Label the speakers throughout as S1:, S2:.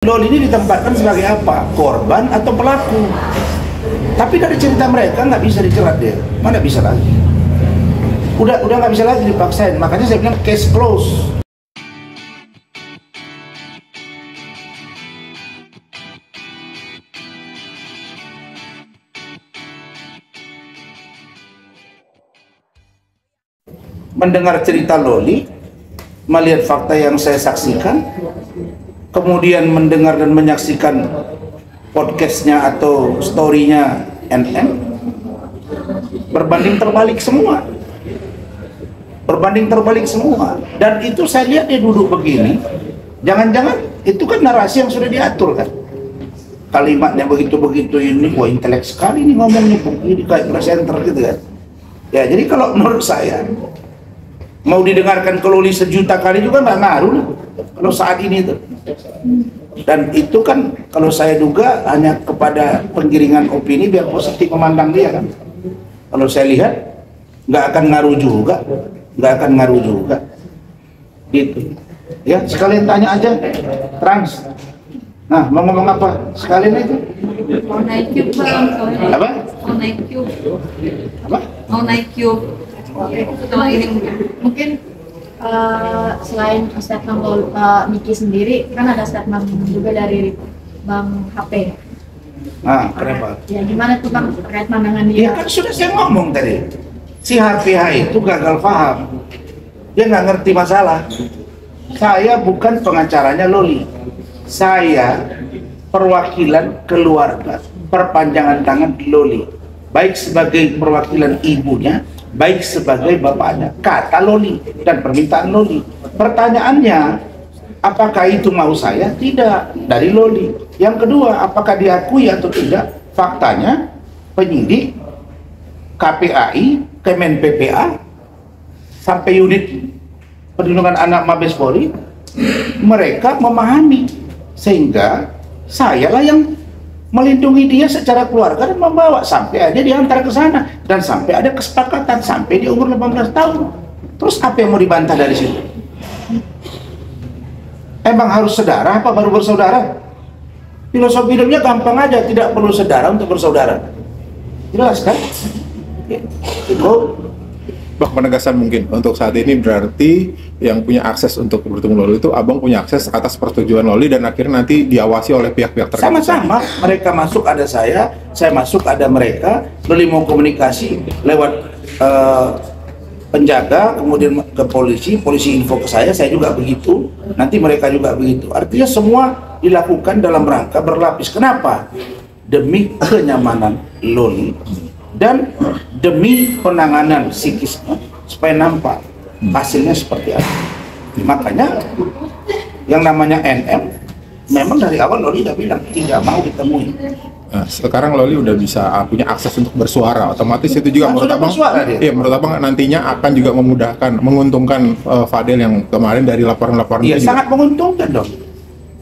S1: Loli ini ditempatkan sebagai apa? Korban atau pelaku? Tapi dari cerita mereka nggak bisa dicerat dia, mana bisa lagi? Udah nggak bisa lagi dipaksain. Makanya saya bilang case close. Mendengar cerita Loli, melihat fakta yang saya saksikan, kemudian mendengar dan menyaksikan podcastnya atau storynya NM, berbanding terbalik semua. Dan itu saya lihat dia duduk begini, jangan-jangan itu kan narasi yang sudah diatur kan, kalimatnya begitu-begitu, ini wah intelek sekali nih ngomongnya begini kayak presenter gitu kan ya. Jadi kalau menurut saya mau didengarkan ke Loli 1 juta kali juga nggak ngaruh kalau saat ini tuh. Dan itu kan kalau saya duga hanya kepada penggiringan opini biar positif memandang dia kan. Kalau saya lihat nggak akan ngaruh juga, gitu ya. Sekalian tanya aja Trans, nah mau ngomong apa sekalian itu?
S2: Mau naik cube bang,
S1: Apa?
S2: Mau naik cube.
S1: Apa?
S2: Mau naik cube. Setelah ini mungkin
S3: selain statement Niki sendiri, kan ada statement juga dari Bang HP.
S1: Nah, kenapa?
S3: Ya gimana tuh Bang terkait pandangan
S1: Ya
S3: dia?
S1: kan sudah saya ngomong tadi, si HPH itu gagal paham, dia nggak ngerti masalah. Saya bukan pengacaranya Loli, saya perwakilan keluarga, perpanjangan tangan Loli, baik sebagai perwakilan ibunya, baik sebagai bapaknya, kata Loli dan permintaan Loli. Pertanyaannya, apakah itu mau saya? Tidak, dari Loli. Yang kedua, apakah diakui atau tidak? Faktanya, penyidik, KPAI, Kemen PPA, sampai unit perlindungan anak Mabes Polri, mereka memahami, sehingga sayalah yang melindungi dia secara keluarga dan membawa sampai aja diantar ke sana dan sampai ada kesepakatan sampai di umur 18 tahun. Terus apa yang mau dibantah dari situ? Emang harus saudara apa baru bersaudara? Filosofi hidupnya gampang aja, tidak perlu saudara untuk bersaudara. Jelas kan? Itu
S4: Bang, penegasan mungkin untuk saat ini berarti yang punya akses untuk bertemu Loli itu Abang punya akses atas persetujuan Loli dan akhirnya nanti diawasi oleh pihak-pihak terkait.
S1: sama-sama, mereka masuk ada saya masuk ada mereka. Loli mau komunikasi lewat penjaga, kemudian ke polisi info ke saya juga begitu, nanti mereka juga begitu. Artinya semua dilakukan dalam rangka berlapis. Kenapa? Demi kenyamanan Loli dan demi penanganan psikisnya supaya nampak hasilnya seperti apa. Makanya yang namanya NM memang dari awal Loli udah bilang tidak mau ditemui.
S4: Nah, sekarang Loli udah bisa punya akses untuk bersuara, otomatis itu juga menurut Abang, iya menurut Abang nantinya akan juga menguntungkan Fadel yang kemarin dari laporan-laporan
S1: Iya,
S4: itu
S1: sangat menguntungkan dong,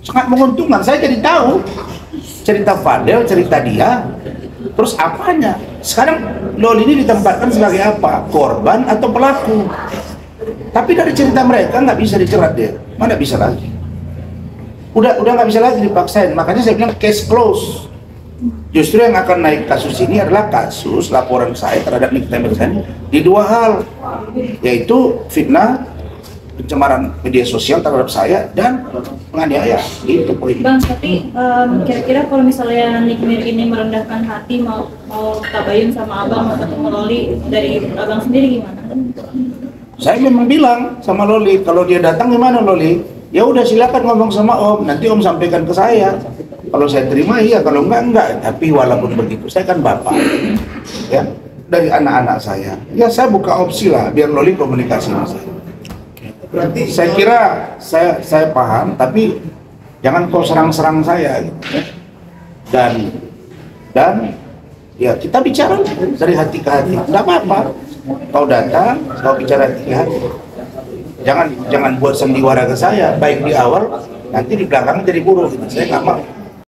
S1: sangat menguntungkan. Saya jadi tahu cerita Fadel, cerita dia. Terus apanya? Sekarang Loli ini ditempatkan sebagai apa? Korban atau pelaku? Tapi dari cerita mereka nggak bisa dicerat dia, mana bisa lagi? Udah nggak bisa lagi dipaksain. Makanya saya bilang case close. Justru yang akan naik kasus ini adalah kasus laporan saya terhadap Nikita Mirzani di 2 hal, yaitu fitnah, pencemaran media sosial terhadap saya dan penganiayaan. Itu poin.
S5: Bang, tapi kira-kira kalau misalnya Nick Mir ini merendahkan hati mau tabayun sama Abang atau ketemu Loli, dari Abang sendiri gimana?
S1: Saya memang bilang sama Loli, kalau dia datang gimana Loli? Ya udah silakan ngomong sama Om, nanti Om sampaikan ke saya. Kalau saya terima iya, kalau enggak. Tapi walaupun begitu, saya kan bapak, ya, dari anak-anak saya. Ya saya buka opsi lah, biar Loli komunikasi sama saya. Berarti saya kira saya paham, tapi jangan kau serang-serang saya gitu, ya. Dan ya kita bicara dari hati ke hati, nggak apa-apa. Kau datang, kau bicara hati ke hati. Jangan buat sandiwara ke saya, baik di awal, nanti di belakang jadi buruk. Saya nggak mau.